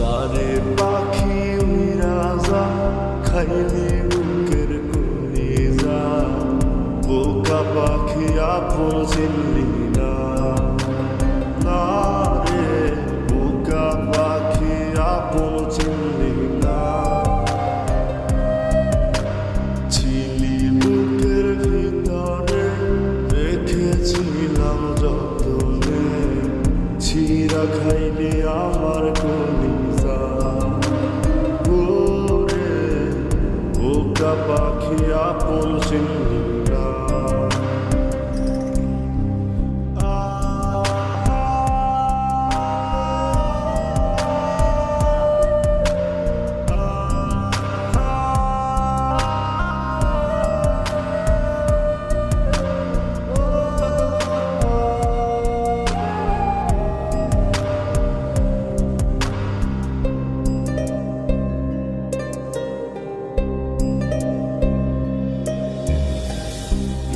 জানে পাখি উইরা যা খাইলি বুকের কলিজা, বোকা পাখি আপন চিনলি না। না রে বোকা পাখি আপন চিনলি না। ছিলি বুকের ভিতরে রেখেছিলাম যতনে, ছিঁড়া খাইলি আমার কলিজা। ওরে বোকা পাখি আপন চিনলি না।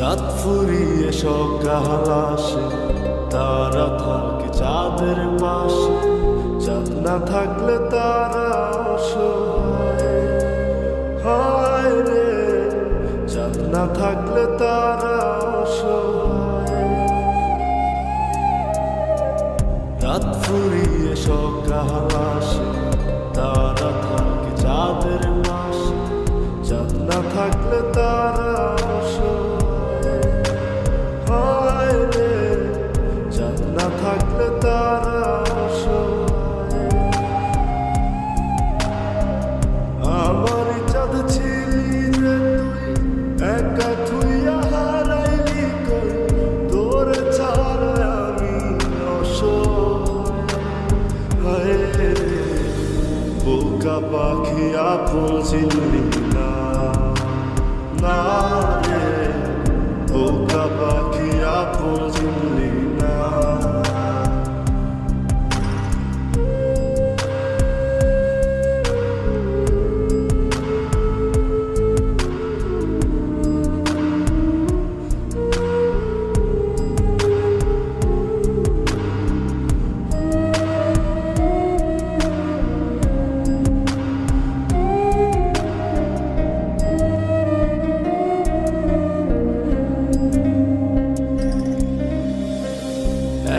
রাত ফুরিয়ে সকাল আসে, তারা থাকে চাঁদের পাশে। চাঁদ না থাকলে তারা অসহায়, হায় রে চাঁদ না থাকলে তারা অসহায়। রাত ফুরিয়ে সকাল আসে, তারা থাকে চাঁদের পাশে। চাঁদ না থাকলে তারা থাকলে তারা অসহায়। আমার চাঁদ ছিলি যে তুই, একা থুইয়া হারাইলি কই, তোর ছাড়া আমি অসহায়। হায় রে বোকা পাখি আপন চিনলি না। না রে বোকা পাখি আপন চিনলি না।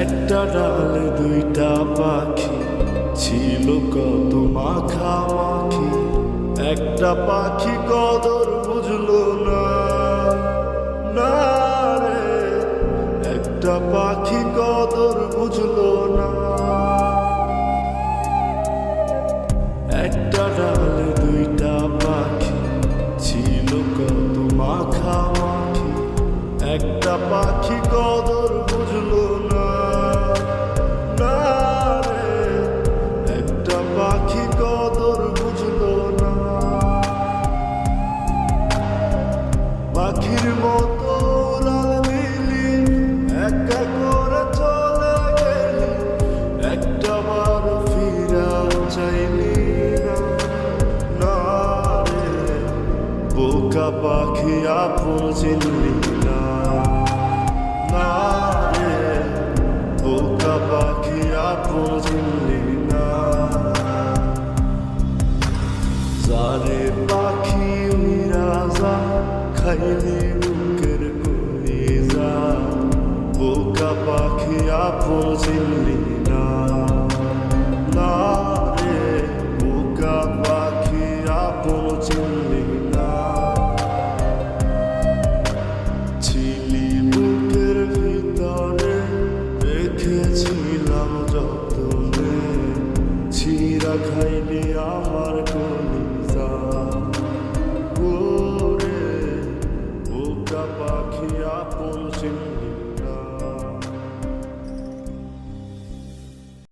একটা ডালে দুইটা পাখি, ছিল কত মাখামাখি। একটা পাখি কদর বুঝলো না। না রে একটা পাখি কদর বুঝলো না। একটা ডালে দুইটা পাখি, ছিল কত মাখামাখি। একটা পাখি কদর বুঝলো না। না রে একটা পাখি কদর বুঝলো না। পাখির মতো উড়াল দিলি, একা করে চলে গেলি, একটা বার ফিরা চাইলি না। না রে বোকা পাখি আপন চিনলি না। না রে বোকা পাখি আপন চিনলি না। জানে পাখি উইরা যা খাইলি বুকের কলিজা, বোকা পাখি আপন চিনলি না। না রে বোকা পাখি আপন চিনলি না। ছিলি বুকের ভিতরে রেখেছিলাম যতনে, ছিঁড়া খাইলি আমার